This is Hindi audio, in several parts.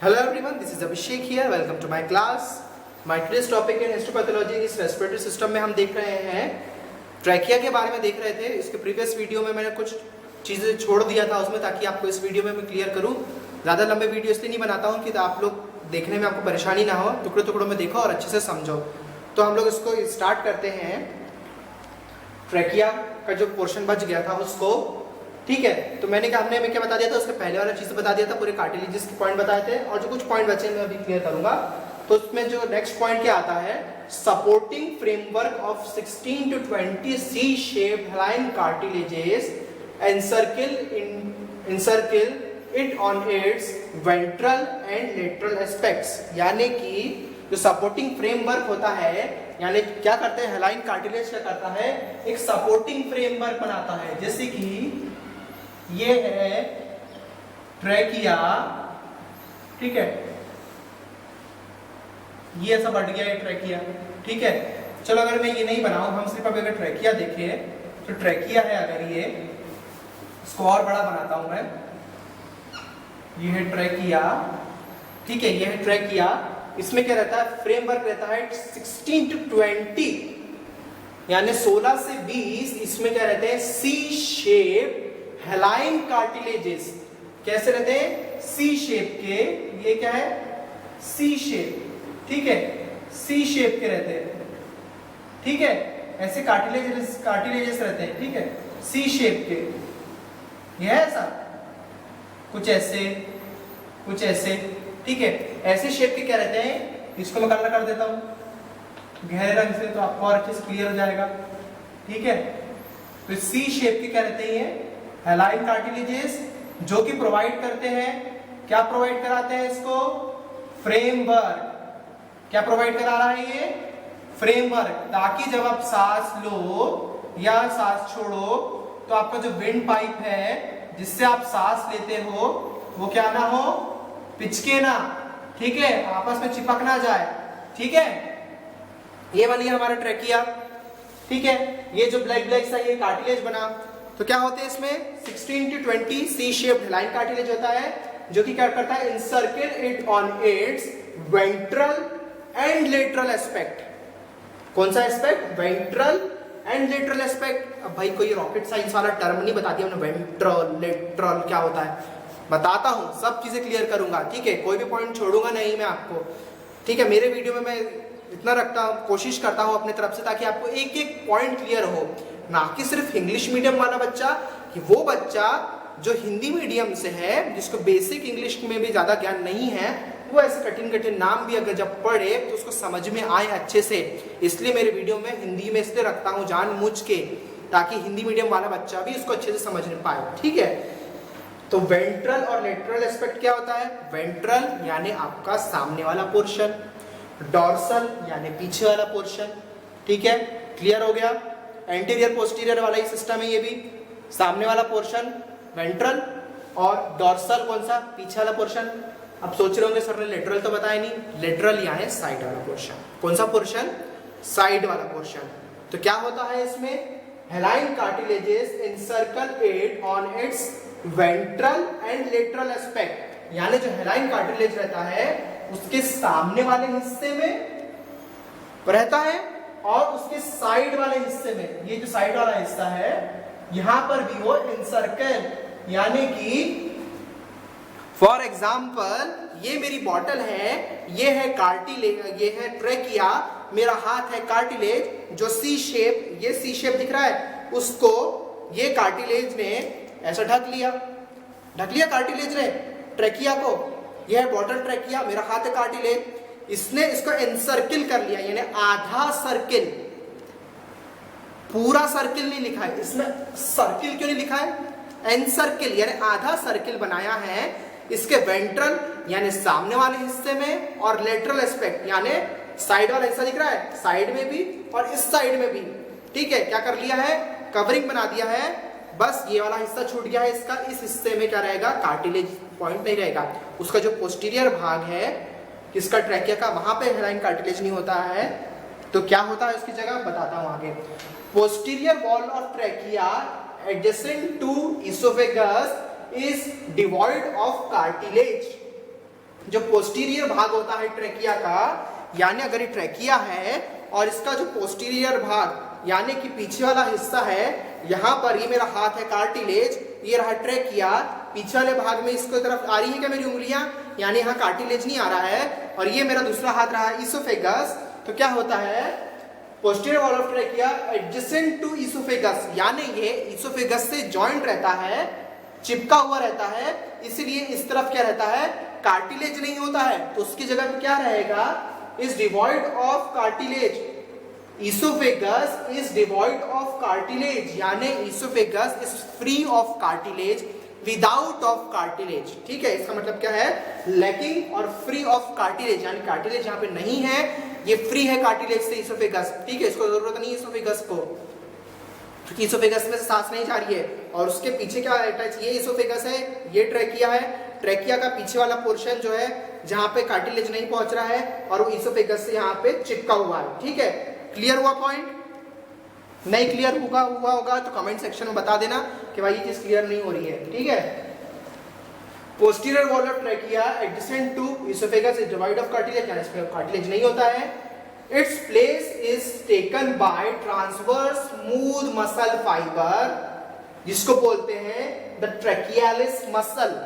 Hello everyone, this is Abhishek here. Welcome to my class. My today's topic in histopathology is respiratory system में हम देख रहे हैं ट्रैकिया के बारे में देख रहे थे। इसके प्रीवियस वीडियो में मैंने कुछ चीज़ें छोड़ दिया था उसमें, ताकि आपको इस वीडियो में मैं क्लियर करूँ। ज़्यादा लंबे वीडियो इसलिए नहीं बनाता हूँ कि आप लोग देखने में आपको परेशानी ना हो, टुकड़े टुकड़ों में देखो और अच्छे से समझो। तो हम लोग इसको स्टार्ट करते हैं। ट्रैकिया का जो पोर्शन बच गया था उसको, ठीक है। तो मैंने हमें क्या बता दिया था, उसके पहले वाला चीज़ बता दिया था, पूरे कार्टिलेजेस के पॉइंट बताए थे, और जो कुछ पॉइंट बचे मैं अभी क्लियर करूंगा। तो उसमें जो नेक्स्ट पॉइंट क्या आता है, supporting framework of 16 to 20 C shape hyaline cartilages encircle it on its ventral and lateral aspects। यानी कि जो सपोर्टिंग फ्रेमवर्क होता है, यानी क्या करते हैं हेलाइन कार्टिलेज, क्या करता है, एक सपोर्टिंग फ्रेमवर्क बनाता है। जैसे कि ये है ट्रैकिया, ठीक है, ये ऐसा बढ़ गया है ट्रैकिया, ठीक है। चलो अगर मैं ये नहीं बनाऊं, हम सिर्फ अगर ट्रैकिया देखें तो ट्रैकिया है, अगर ये इसको और बड़ा बनाता हूं मैं, ये है ट्रैकिया, ठीक है, ये है ट्रैकिया। इसमें क्या रहता है, फ्रेमवर्क रहता है 16 to 20, यानी 16 से 20। इसमें क्या रहते हैं, सी शेप हेलाइन कार्टिलेजेस। कैसे रहते हैं, सी शेप के, ये क्या है, सी शेप, ठीक है, सी शेप के रहते हैं, ठीक है, ऐसे कार्टिलेजेस रहते हैं, ठीक है, सी शेप के। यह है ऐसा, कुछ ऐसे, कुछ ऐसे, ठीक है, ऐसे शेप के क्या रहते हैं। इसको मैं कलर कर देता हूं गहरे रंग से, तो आपको और अच्छे से क्लियर हो जाएगा, ठीक है। तो सी शेप के क्या रहते हैं, हेलाइन कार्टिलेजेस, जो कि प्रोवाइड करते हैं, क्या प्रोवाइड कराते हैं इसको, फ्रेमवर्क। क्या प्रोवाइड करा रहा है ये, फ्रेमवर्क, ताकि जब आप सांस लो या सांस छोड़ो तो आपका जो विंड पाइप है जिससे आप सांस लेते हो वो क्या ना हो, पिचके ना, ठीक है, आपस में चिपक ना जाए, ठीक है। ये बनी हमारा ट्रैकिया, ठीक है। ये जो ब्लैक ब्लैक सा ये कार्टिलेज बना, तो क्या होते हैं इसमें 16 to 20 C shaped hyaline cartilage होता है, जो कि क्या करता है, encircle it on its ventral and lateral aspect. कौन सा aspect, ventral and lateral aspect. अब भाई कोई रॉकेट साइंस वाला टर्म नहीं बता दिया हमने, वेंट्रल लेटरल क्या होता है बताता हूं, सब चीजें क्लियर करूंगा, ठीक है, कोई भी पॉइंट छोड़ूंगा नहीं मैं आपको, ठीक है। मेरे वीडियो में मैं इतना रखता हूं, कोशिश करता हूं अपने तरफ से, ताकि आपको एक एक पॉइंट क्लियर हो, ना कि सिर्फ इंग्लिश मीडियम वाला बच्चा, कि वो बच्चा जो हिंदी मीडियम से है, जिसको बेसिक इंग्लिश में भी ज्यादा ज्ञान नहीं है, वो ऐसे कठिन कठिन नाम भी अगर जब पढ़े तो उसको समझ में आए अच्छे से। इसलिए मेरे वीडियो में हिंदी में इसलिए रखता हूँ जानबूझ के, ताकि हिंदी मीडियम वाला बच्चा भी इसको अच्छे से समझ पाए, ठीक है। तो वेंट्रल और लेटरल एस्पेक्ट क्या होता है, वेंट्रल यानी आपका सामने वाला पोर्शन, डॉर्सल यानी पीछे वाला पोर्शन, ठीक है, क्लियर हो गया। एंटीरियर पोस्टीरियर वाला ही सिस्टम है, ये भी सामने वाला पोर्शन वेंट्रल और डॉर्सल कौन सा, पीछे वाला पोर्शन। अब सोच रहे होंगे सर ने लेटरल तो बताया नहीं, लेटरल यानी साइड वाला पोर्शन। कौन सा पोर्शन, साइड वाला पोर्शन। तो क्या होता है इसमें, hyaline cartilages encircle it on its ventral and lateral aspect, यानी जो हेलाइन कार्टिलेज रहता है उसके सामने वाले हिस्से में रहता है और उसके साइड वाले हिस्से में, ये जो साइड वाला हिस्सा है यहां पर भी वो एनसर्कल, यानी कि फॉर एग्जाम्पल ये मेरी बॉटल है, ये है कार्टिलेज, ये है ट्रैकिया, मेरा हाथ है कार्टिलेज, जो सी शेप, ये सी शेप दिख रहा है, उसको ये कार्टिलेज ने ऐसा ढक लिया कार्टिलेज ने ट्रैकिया को। यह है बॉटल ट्रैकिया, मेरा हाथ है कार्टिलेज, इसने इसको एनसर्किल कर लिया, यानी आधा सर्किल, पूरा सर्किल नहीं लिखा है इसमें, सर्किल क्यों नहीं लिखा है, एनसर्किल यानी आधा सर्किल बनाया है इसके वेंट्रल यानी सामने वाले हिस्से में, और लेटरल एस्पेक्ट यानी साइड वाला हिस्सा दिख रहा है, साइड में भी और इस साइड में भी, ठीक है। क्या कर लिया है, कवरिंग बना दिया है, बस ये वाला हिस्सा छूट गया है इसका, इस हिस्से में क्या रहेगा, कार्टिलेज पॉइंट नहीं रहेगा। उसका जो पोस्टीरियर भाग है किसका, ट्रैकिया का, वहां पे हेलाइन कार्टिलेज नहीं होता है, तो क्या होता है उसकी जगह बताता हूं आगे। Posterior wall of trachea adjacent to esophagus is devoid of cartilage। जो पोस्टीरियर भाग होता है ट्रेकिया का, यानी अगर ये ट्रेकिया है और इसका जो पोस्टीरियर भाग यानी कि पीछे वाला हिस्सा है, यहाँ पर ये मेरा हाथ है कार्टिलेज, ये रहा ट्रेकिया, पीछे वाले भाग में इसको तरफ आ रही है क्या मेरी उंगलियां, यानी यहाँ कार्टिलेज नहीं आ रहा है, और ये मेरा दूसरा हाथ रहा है इसोफेगस। तो क्या होता है, posterior wall of trachea adjacent to oesophagus, यानी ये इसोफेगस से जॉइंट रहता है, चिपका हुआ रहता है, इसलिए इस तरफ क्या रहता है, कार्टिलेज नहीं होता है, तो उसकी जगह पे क्या रहेगा, is devoid of cartilage. Esophagus is devoid of cartilage, यानी esophagus is free of cartilage without of cartilage। ठीक है, इसका मतलब क्या है, lacking और free of cartilage, यानी कार्टिलेज यहाँ पे नहीं है, ये फ्री है कार्टिलेज से esophagus। ठीक है, इसको जरूरत नहीं है esophagus को, क्योंकि esophagus में सांस नहीं जा रही है। और उसके पीछे क्या अटैच, ये esophagus है, ये ट्रेकिया है, ट्रेकिया का पीछे वाला पोर्शन जो है जहाँ पे कार्टिलेज नहीं पहुंच रहा है, और वो esophagus से यहाँ पे चिपका हुआ है। ठीक है, क्लियर हुआ पॉइंट? नहीं क्लियर हुआ होगा तो कमेंट सेक्शन में बता देना कि भाई ये चीज क्लियर नहीं हो रही है। ठीक है, posterior wall of trachea adjacent to oesophagus is divide of cartilage, यानी इसमें कार्टिलेज नहीं होता है। Its place is taken by transverse smooth muscle fibre, जिसको बोलते हैं द ट्रेकियालिस मसल।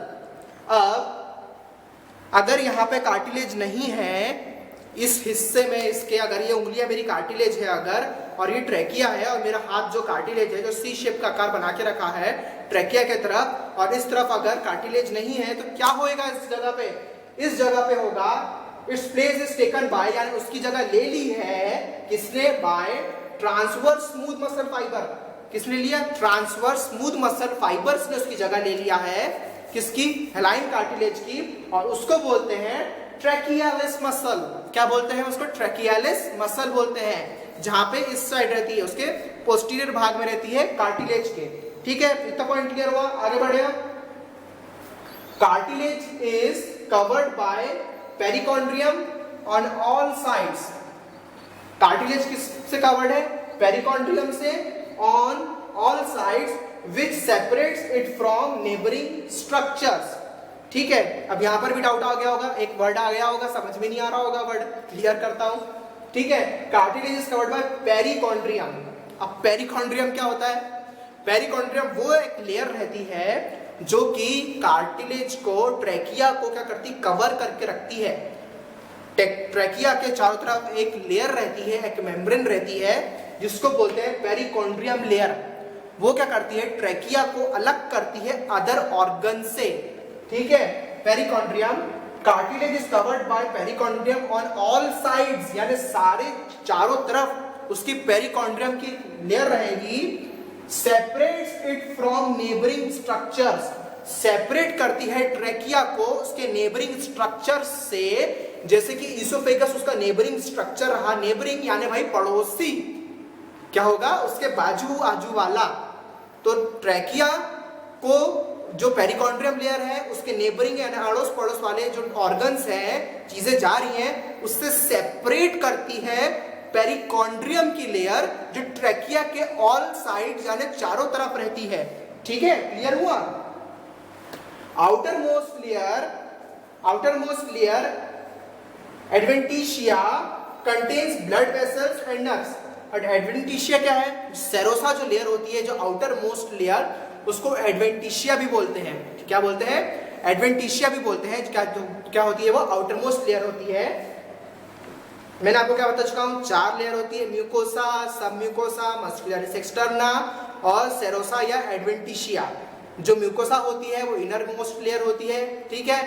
अब अगर यहाँ पे कार्टिलेज नहीं है इस हिस्से में, इसके अगर ये उंगलियां मेरी कार्टिलेज है अगर, और ये ट्रेकिया है, और मेरा हाथ जो कार्टिलेज है, जो सी शेप का आकार बना के रखा है ट्रेकिया के तरफ, और इस तरफ अगर कार्टिलेज नहीं है, तो क्या होएगा इस जगह पे, इस जगह पे होगा its place is taken by, यानी उसकी जगह ले ली है किसने, by transverse smooth muscle fibre. किसने लिया, ट्रांसवर्स स्मूथ मसल फाइबर्स ने उसकी जगह ले लिया है, किसकी, हेलाइन कार्टिलेज की, और उसको बोलते हैं ट्रेकियालिस मसल। क्या बोलते हैं उसको, ट्रेकियालिस मसल बोलते हैं, जहां पे इस साइड रहती है, उसके पोस्टीरियर भाग में रहती है कार्टिलेज के। ठीक है, इतना पॉइंट क्लियर हुआ, आगे बढ़े। Cartilage is covered by perichondrium on all sides. Cartilage किससे कवर्ड है, पेरिकॉन्ड्रियम से, on all sides, which separates it from neighboring structures। ठीक है, अब यहां पर भी डाउट आ गया होगा, एक वर्ड आ गया होगा, समझ में नहीं आ रहा होगा वर्ड, क्लियर करता हूं। ठीक है, cartilage is covered by perichondrium. अब पेरिकॉन्ड्रियम क्या होता है, पेरिकॉन्ड्रियम वो एक लेयर रहती है जो कि कार्टिलेज को, ट्रेकिया को क्या करती, कवर करके रखती है। ट्रेकिया के चारों तरफ एक लेयर रहती है, एक मेम्ब्रेन रहती है, जिसको बोलते हैं पेरिकॉन्ड्रियम लेयर। वो क्या करती है, ट्रेकिया को अलग करती है अदर ऑर्गन से। ठीक है, perichondrium, cartilage is covered by perichondrium on all sides, यानी सारे चारों तरफ उसकी पेरिकॉन्ड्रियम की लेयर रहेगी। Separates it from neighbouring structures, separate करती है ट्रेकिया को उसके नेबरिंग स्ट्रक्चर से, जैसे कि इसोफेगस उसका नेबरिंग स्ट्रक्चर रहा, नेबरिंग यानी भाई पड़ोसी, क्या होगा, उसके बाजू आजू वाला। तो ट्रेकिया को जो पेरिकॉन्ड्रियम लेयर है उसके नेबरिंग यानी अड़ोस पड़ोस वाले जो ऑर्गन्स हैं, चीजें जा रही हैं, उससे सेपरेट करती है पेरिकॉन्ड्रियम की लेयर, जो ट्रेकिया के ऑल साइड्स यानी चारों तरफ रहती है। ठीक है, क्लियर हुआ। Outer most layer adventitia contains blood vessels and nerves. Adventitia क्या है, सेरोसा जो लेयर होती है, जो आउटर मोस्ट लेयर, उसको एडवेंटिशिया भी बोलते हैं। क्या बोलते हैं, एडवेंटिशिया भी बोलते हैं। क्या होती है वो, आउटर मोस्ट लेयर होती है। मैंने आपको क्या बता चुका हूं, 4 लेयर होती है, म्यूकोसा, सब म्यूकोसा, मस्कुलरिस एक्सटर्ना और सेरोसा या एडवेंटिशिया। जो म्यूकोसा होती है वो इनर मोस्ट लेयर होती है। ठीक है,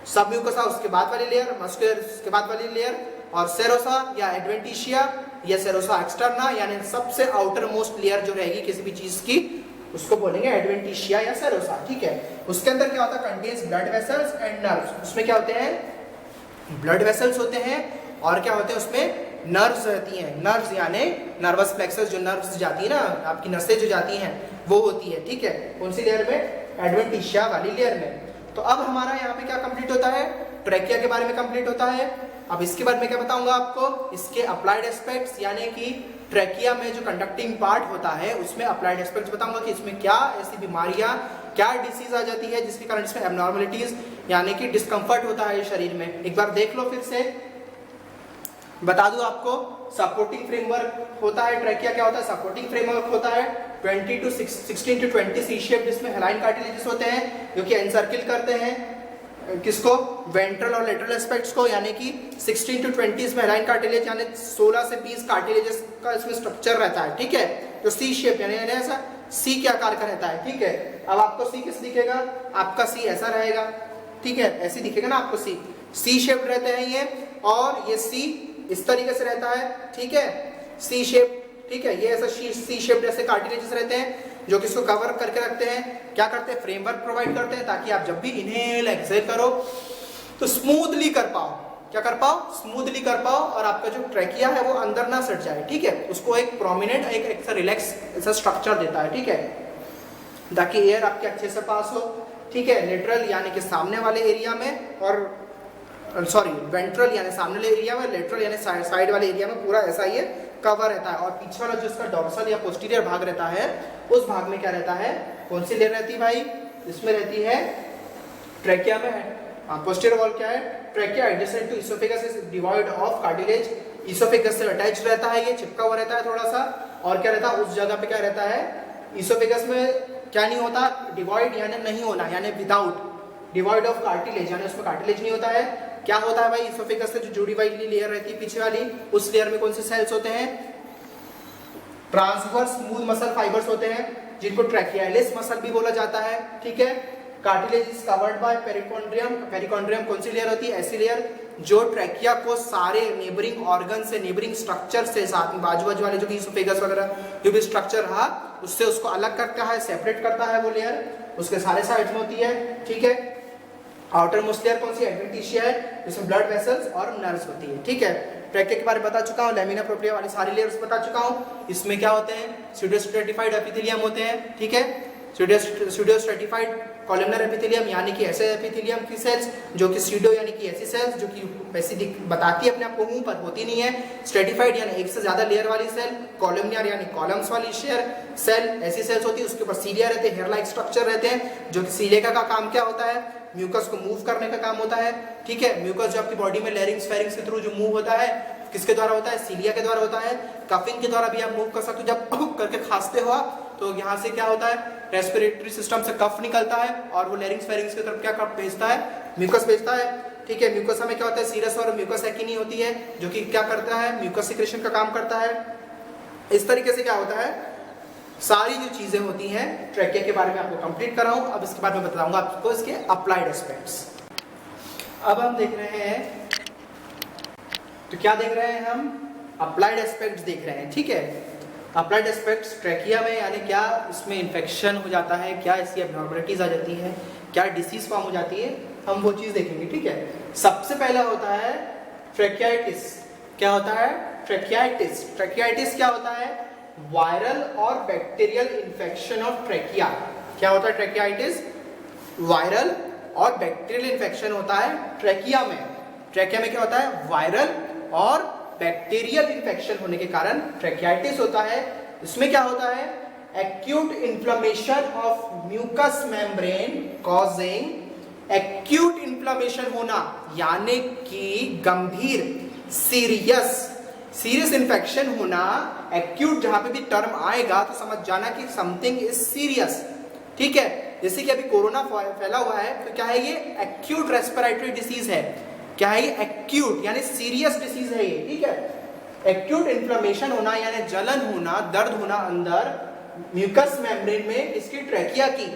सब म्यूकोसा उसके बाद वाली लेयर, मस्कुलरिस उसके बाद वाली लेयर, और सेरोसा या एडवेंटिशिया या सेरोसा एक्सटर्ना यानी सबसे आउटर मोस्ट लेयर जो रहेगी किसी भी चीज की, उसको बोलेंगे एडवेंटिशिया या सेरोसा। ठीक है, उसके अंदर क्या होता है, contains blood vessels and nerves. उसमें क्या होते हैं, ब्लड वेसल्स होते हैं, और क्या होते हैं उसमें, नर्व्स रहती हैं। नर्व्स यानी नर्वस प्लेक्सस, जो नर्व्स जाती है ना, आपकी नसें जो जाती हैं वो होती है। ठीक है, कौन सी लेयर में, एडवेंटिशिया वाली लेयर में। तो अब हमारा यहाँ पे क्या कंप्लीट होता है, ट्रेकिया के बारे में कंप्लीट होता है। अब इसके बारे में क्या बताऊंगा आपको, इसके अप्लाइड एस्पेक्ट्स, यानी कि ट्रेकिया में जो कंडक्टिंग पार्ट होता है उसमें अप्लाइड एस्पेक्ट्स बताऊंगा कि इसमें क्या ऐसी बीमारियां क्या डिसीज आ जाती है जिसके कारण इसमें एबनॉर्मलिटीज यानी कि डिस्कम्फर्ट होता है शरीर में। एक बार देख लो फिर से, बता दूं आपको, सपोर्टिंग फ्रेमवर्क होता है ट्रैकिया। क्या होता है? सपोर्टिंग फ्रेमवर्क होता है 16 to 20 सी शेप, जिसमें हेलाइन कार्टिलेजेस होते हैं जो कि एनसर्किल करते हैं किसको? वेंट्रल और लेटरल एस्पेक्ट्स को, यानी कि 16 to 20 में हेलाइन कार्टिलेज यानी 16 से 20 कार्टिलेजेस का इसमें स्ट्रक्चर रहता है। ठीक है, तो सी शेप यानी ऐसा सी के आकार का रहता है। ठीक है, अब आपको सी किस दिखेगा? आपका सी ऐसा रहेगा। ठीक है, ऐसे दिखेगा ना आपको सी, सी शेप रहते हैं ये, और ये सी इस तरीके से रहता है। ठीक है, सी शेप। ठीक है, ये ऐसा सी शेप जैसे कार्टिलेजेस रहते हैं जो कि इसको कवर करके रखते हैं। क्या करते हैं? फ्रेमवर्क प्रोवाइड करते हैं ताकि आप जब भी इनहेल एक्सहेल करो तो स्मूथली कर पाओ। क्या कर पाओ? स्मूथली कर पाओ, और आपका जो ट्रैकिया है वो अंदर ना सट जाए। ठीक है, उसको एक प्रोमिनेंट एक रिलैक्स ऐसा स्ट्रक्चर देता है। ठीक है, ताकि एयर आपके अच्छे से पास हो। ठीक है, लेटरल यानी कि सामने वाले एरिया में, और सॉरी वेंट्रल यानी सामने वाले एरिया में, लेटरल यानी साइड वाले एरिया में पूरा ऐसा ये कवर रहता है। और पीछे वाला जो इसका डॉर्सल या पोस्टीरियर भाग रहता है, उस भाग में क्या रहता है? कौन सी लेयर रहती है भाई? इसमें रहती है ट्रैकिया में पोस्टीरियर वॉल क्या है? Trachea adjacent to oesophagus is devoid of cartilage. Oesophagus से अटैच रहता है, ये चिपका हुआ रहता है थोड़ा सा। और क्या रहता है उस जगह पे? क्या रहता है? इसोफेगस में क्या नहीं होता? डिवॉइड यानी नहीं होना, यानी विदाउट, डिवॉइड ऑफ कार्टिलेज यानी उसमें कार्टिलेज नहीं होता है। क्या होता है भाई? इसोफेगस से जो जुड़ी हुई लेयर रहती है पीछे वाली, उस लेयर में कौन से सेल्स होते हैं? ट्रांसवर्स स्मूथ मसल फाइबर्स होते हैं जिनको ट्रैकियालिस मसल भी बोला जाता है। ठीक है, cartilage is covered by perichondrium. Perichondrium कौन सी लेयर होती है? ऐसी लेयर जो ट्रैकिया को सारे नेबरिंग ऑर्गन से, नेबरिंग स्ट्रक्चर से, साथ में बाजू बाजू वाले जो कि इसोफेगस वगैरह जो भी स्ट्रक्चर रहा उससे उसको अलग करता है, सेपरेट करता है। वो लेयर उसके सारे साइड में होती है। ठीक है, आउटर मोस्ट लेयर कौन सी? एडवेंटिशिया है, जिसमें ब्लड वेसल्स और नर्व्स होती है। ठीक है, ट्रैकिया के बारे में बता चुका हूँ, लैमिना प्रोप्रिया वाली सारी लेयर्स बता चुका हूँ। इसमें क्या होते हैं? स्यूडोस्ट्रेटिफाइड एपिथेलियम होते हैं। ठीक है, स्यूडोस्ट्रेटिफाइड कॉलमनर एपिथेलियम यानी कि ऐसे एपिथेलियम की सेल्स जो कि स्यूडो यानी कि ऐसी सेल्स जो कि वैसी बताती है अपने आप को मुंह पर, होती नहीं है। स्ट्रेटिफाइड यानी एक से ज्यादा लेयर वाली सेल। कॉलमनर यानी कॉलम्स वाली सेल, ऐसी सेल्स होती है। उसके ऊपर सीलिया रहते हैं, हेयर लाइक स्ट्रक्चर रहते हैं, जो कि सीलिया का काम क्या होता है? म्यूकस को मूव करने का काम होता है। ठीक है, म्यूकस जो आपकी बॉडी में लैरिंग्स फेरिंग्स के थ्रू जो मूव होता है, किसके द्वारा होता है? सीलिया के द्वारा होता है। कफिंग के द्वारा भी आप मूव कर सकते हो। जब करके खांसते हो तो यहाँ से क्या होता है? रेस्पिरेटरी सिस्टम से कफ निकलता है और वो लैरिंग्स फेरिंग्स की तरफ क्या भेजता है? म्यूकस भेजता है। ठीक है, म्यूकस में क्या होता है? सीरस और म्यूकस एक्टिनी होती है जो कि क्या करता है? म्यूकस सिक्रेशन का काम करता है। इस तरीके से क्या होता है? सारी जो चीजें होती हैं ट्रैकिया के बारे में आपको कंप्लीट कराऊं। अब इसके बाद में बताऊंगा आपको इसके अप्लाइड एस्पेक्ट्स। अब हम देख रहे हैं, तो क्या देख रहे हैं हम? अप्लाइड एस्पेक्ट्स देख रहे हैं। ठीक है, अप्लाइड एस्पेक्ट्स ट्रैकिया में यानी क्या इसमें इन्फेक्शन हो जाता है, क्या इसकी एबनॉर्मलिटीज आ जाती है, क्या डिसीज फॉर्म हो जाती है, हम वो चीज देखेंगे। ठीक है, सबसे पहला होता है ट्रैकियाइटिस। क्या होता है? ट्रैकियाइटिस। ट्रैकियाइटिस क्या होता है? वायरल और बैक्टीरियल इन्फेक्शन ऑफ ट्रैकिया। क्या होता है ट्रैकियाइटिस? वायरल और बैक्टीरियल इन्फेक्शन होता है ट्रैकिया में। ट्रैकिया में क्या होता है? वायरल और बैक्टीरियल इन्फेक्शन होने के कारण ट्रैकियाइटिस होता है। इसमें क्या होता है? Acute inflammation of mucous membrane causing acute inflammation होना, यानी कि गंभीर सीरियस इन्फेक्शन होना। एक्यूट जहां पे भी टर्म आएगा तो समझ जाना कि समथिंग इज सीरियस। ठीक है, जैसे कि अभी कोरोना फैला हुआ है तो क्या है? ये एक्यूट रेस्पिरेटरी डिसीज है। क्या है ये? एक्यूट यानी सीरियस डिसीज है ये। ठीक है, एक्यूट इन्फ्लेमेशन होना यानी जलन होना, दर्द होना अंदर म्यूकस मेम्ब्रेन में। इसकी ट्रैकिया की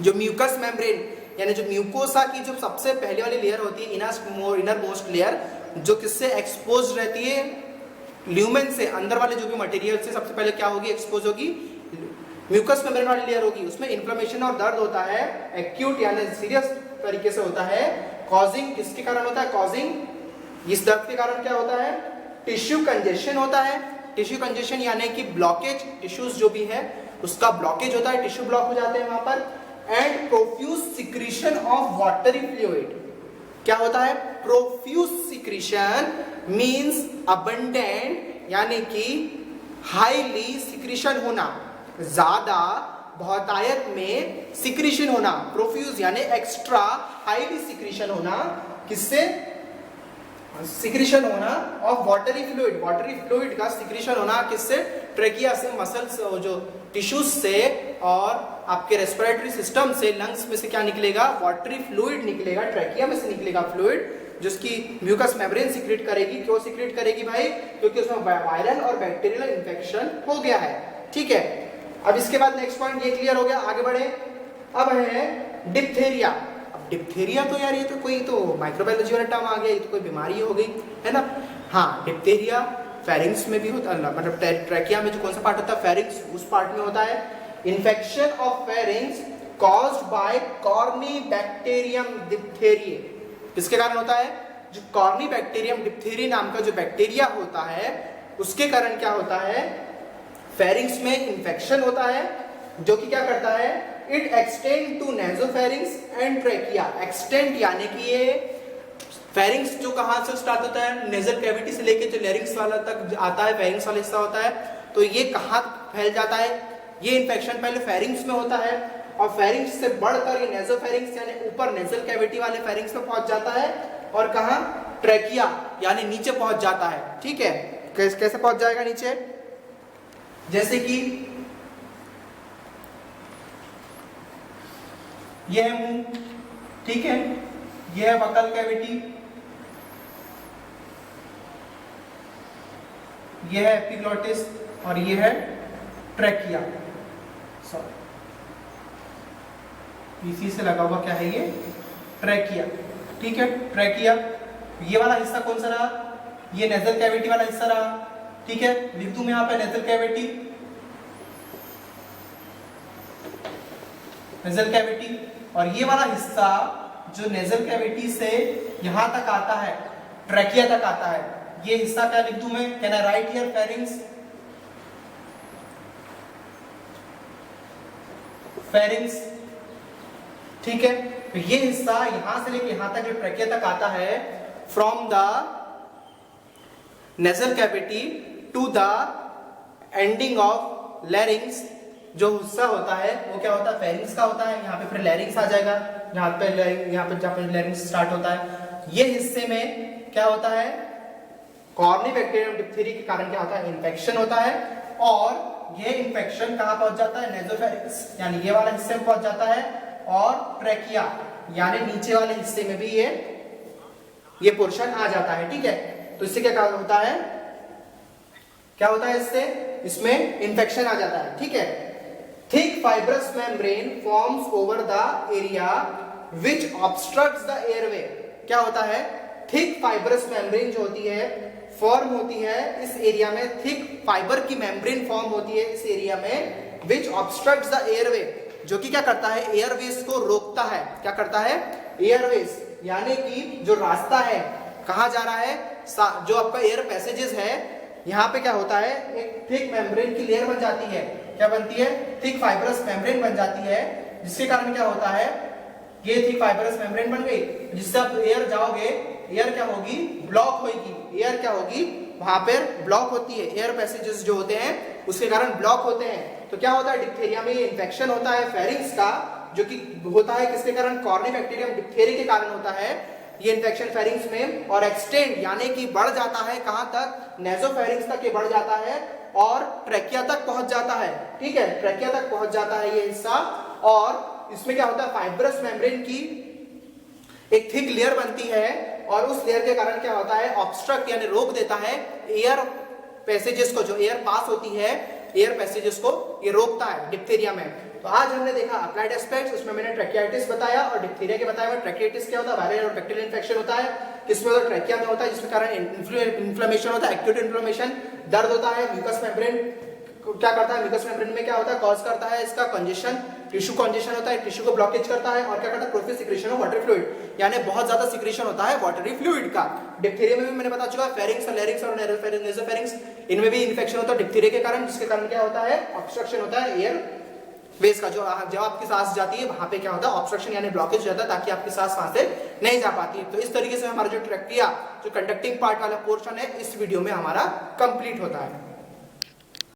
जो म्यूकस मेम्ब्रेन यानी जो म्यूकोसा की जो सबसे पहले वाली लेयर होती है, इनर मोस्ट लेयर, जो किससे एक्सपोज रहती है? ल्यूमेन से। अंदर वाले जो भी मटेरियल से सबसे पहले क्या होगी? एक्सपोज होगी, म्यूकस मेम्ब्रेन वाली लेयर होगी। उसमें इन्फ्लेमेशन और दर्द होता है, एक्यूट यानी सीरियस तरीके से होता है। कॉजिंग किसके कारण होता है? कॉजिंग इस दर्द के कारण क्या होता है? टिश्यू कंजेशन होता है। टिश्यू कंजेशन यानी कि ब्लॉकेज, टिश्यूज जो भी है उसका ब्लॉकेज होता है, टिश्यू ब्लॉक हो जाते हैं वहां पर। And profuse secretion of watery fluid. क्या होता है? प्रोफ्यूज सिक्रीशन मींस अबंडेंट यानी कि हाईली सिक्रीशन होना, ज्यादा बहुतायत में सिक्रीशन होना, प्रोफ्यूज यानी एक्स्ट्रा हाईली सिक्रीशन होना, किससे सिक्रीशन होना ऑफ वाटरी फ्लूइड का सिक्रीशन होना, किससे ट्रेकिया से, मसल्स जो टिश्यूज से और आपके रेस्पिरेटरी सिस्टम से, लंग्स में से क्या निकलेगा, वाटरी फ्लूइड निकलेगा, ट्रेकिया में से निकलेगा फ्लूइड जिसकी म्यूकस मेम्ब्रेन सीक्रेट करेगी। क्यों सीक्रेट करेगी भाई? क्योंकि उसमें वायरल और बैक्टीरियल इन्फेक्शन हो गया है। ठीक है, अब इसके बाद नेक्स्ट पॉइंट ये क्लियर हो गया, आगे बढ़े। अब है डिप्थेरिया। अब डिप्थेरिया तो यार ये तो कोई तो माइक्रोबायोलॉजी वाला टर्म आ गया, ये तो कोई बीमारी हो गई है ना। हाँ, डिप्थेरिया फेरिंग्स में भी होता है, मतलब ट्रेकिया में जो कौन सा पार्ट होता है, फेरिंग्स, उस पार्ट में होता है। Infection of pharynx caused by corny bacterium diphtheria, किसके कारण होता है? जो कॉर्नी बैक्टीरियम डिप्थेरिया नाम का जो बैक्टीरिया होता है उसके कारण क्या होता है, फेरिंग्स में इन्फेक्शन होता है, जो कि क्या करता है, it extend to nasopharynx and trachea. Extend यानी कि ये फेरिंग्स जो कहां से स्टार्ट होता है, नेजल कैविटी से लेके जो लेरिंग्स वाला तक आता है, फेरिंग्स वाला हिस्सा होता है, तो ये कहां फैल जाता है, ये इन्फेक्शन पहले फेरिंग्स में होता है और फेरिंग्स से बढ़कर ये नेजोफेरिंग्स यानी ऊपर नेजल कैविटी वाले फेरिंग्स में पहुंच जाता है, और कहां, ट्रेकिया यानी नीचे पहुंच जाता है। ठीक है, कैसे पहुंच जाएगा नीचे? जैसे कि यह है मुंह, ठीक है, यह है बकल कैविटी, यह है एपिग्लॉटिस और यह है ट्रेकिया। सॉरी, पीसी से लगा हुआ क्या है ये, ट्रेकिया। ठीक है, ट्रेकिया, ये वाला हिस्सा कौन सा रहा, ये नेजल कैविटी वाला हिस्सा रहा। ठीक है, लिख दूं मैं यहाँ पे नेजल कैविटी, नेजल कैविटी, और ये वाला हिस्सा जो नेजल कैविटी से यहां तक आता है, ट्रेकिया तक आता है, ये हिस्सा क्या लिख दूं मैं, can I right here pharynx, pharynx. ठीक है, तो ये हिस्सा यहां से लेके यहां तक जो ट्रेकिया तक आता है, from the nasal cavity to the ending of larynx, जो हिस्सा होता है वो क्या होता है, फेरिंग्स का होता है। यहाँ पे फिर लैरिंग्स आ जाएगा, यहाँ पे जहाँ पे लैरिंग्स स्टार्ट होता है, ये हिस्से में क्या होता है, कॉर्नी बैक्टीरियम डिप्थेरिया के कारण क्या होता है, इन्फेक्शन होता है, और ये इन्फेक्शन कहाँ पहुंच जाता है, नेजोफेरिंग्स यानी ये वाला हिस्से में पहुंच जाता है, और ट्रेकिया यानी नीचे वाले हिस्से में भी ये पोर्शन आ जाता है। ठीक है, तो इससे क्या होता है, क्या होता है इससे, इसमें इन्फेक्शन आ जाता है। ठीक है, thick fibrous membrane forms over the area which obstructs the airway. क्या होता है, थिक फाइब्रस मेम्ब्रेन जो होती है फॉर्म होती है इस एरिया में, थिक फाइबर की मेम्ब्रेन फॉर्म होती है इस एरिया में, विच ऑब्स्ट्रक्ट्स द एयरवे, जो कि क्या करता है, एयरवेज को रोकता है। क्या करता है, एयरवेज यानी कि जो रास्ता है, कहां जा रहा है, जो आपका एयर पैसेजेस है, यहाँ पे क्या होता है, एक थिक मेम्ब्रेन की लेयर बन जाती है। क्या बनती है, थिक फाइब्रस मेम्ब्रेन बन जाती है, जिसके कारण क्या होता है, ये थिक फाइब्रस मेम्ब्रेन बन गई, जिससे आप एयर जाओगे, एयर क्या होगी, ब्लॉक होगी, एयर क्या होगी, वहां पर ब्लॉक होती है, एयर पैसेजेस जो होते हैं उसके कारण ब्लॉक होते हैं। तो क्या होता है, डिप्थेरिया में ये इन्फेक्शन होता है फेरिंग्स का, जो कि होता है किसके कारण, कॉर्नी बैक्टीरियम डिप्थेरिया के कारण होता है ये इन्फेक्शन फेरिंग्स में, और एक्सटेंड यानी कि बढ़ जाता है, कहां तक, नेजोफेरिंग्स तक ये बढ़ जाता है और ट्रेकिया तक पहुंच जाता है। ठीक है, ट्रेकिया तक पहुंच जाता है ये हिस्सा, और इसमें क्या होता है, फाइब्रस मेम्ब्रेन की एक थिक लेयर बनती है, और उस लेयर के कारण क्या होता है, ऑब्स्ट्रक्ट यानी रोक देता है एयर पैसेजेस को, जो एयर पास होती है, एयर पैसेजेस को ये रोकता है डिप्थेरिया में। तो आज हमने देखा अप्लाइड एस्पेक्ट्स, उसमें मैंने ट्रेकियाइटिस बताया और डिप्थेरिया के बताया। ट्रेकियाइटिस क्या होता है, वायरल और बैक्टीरियल इन्फेक्शन होता है, किसमें होता है, ट्रेकिया में होता है, जिसके कारण इन्फ्लेमेशन होता है, एक्यूट इन्फ्लेमेशन, दर्द होता है, म्यूकस मेम्ब्रेन क्या करता है, म्यूकस मेम्ब्रेन में क्या होता है, कॉज करता है इसका कंजेशन, टिश्यू कंजेशन होता है, टिश्यू को ब्लॉकेज करता है, और क्या करता है, प्रोफिस सिक्रेशन ऑफ वाटर फ्लूइड, यानी बहुत ज्यादा सिक्रेशन होता है वाटरी फ्लूइड का। डिप्थेरिया में भी मैंने बता चुका, फेरिंग्स और लैरिंग्स और नेजोफेरिंग्स, इनमें भी इन्फेक्शन होता है डिप्थेरिया के कारण, जिसके कारण क्या होता है, ऑब्स्ट्रक्शन होता है एयर वेज का, जो जब आपकी सांस जाती है वहां पे क्या होता है, ऑब्स्ट्रक्शन यानी ब्लॉकेज हो जाता है, ताकि आपकी सांस वहां से नहीं जा पाती है। तो इस तरीके से हमारा जो ट्रेकिया, जो कंडक्टिंग पार्ट वाला पोर्शन है, इस वीडियो में हमारा कंप्लीट होता है।